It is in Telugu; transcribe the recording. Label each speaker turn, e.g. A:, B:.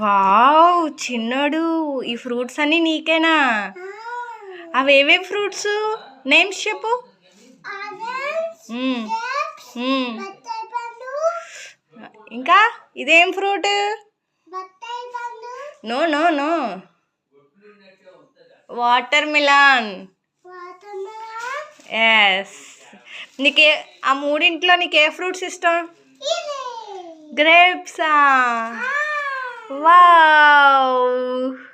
A: వావ్ చిన్నోడు, ఈ ఫ్రూట్స్ అన్నీ నీకేనా? అవి ఏవేవి ఫ్రూట్స్ నేమ్స్ చెప్పు. ఇంకా ఇదేం fruit? No no no, watermelon. Yes. నీకే ఆ మూడింట్లో నీకు ఏ ఫ్రూట్స్ ఇష్టం? గ్రేప్సా? వావ్.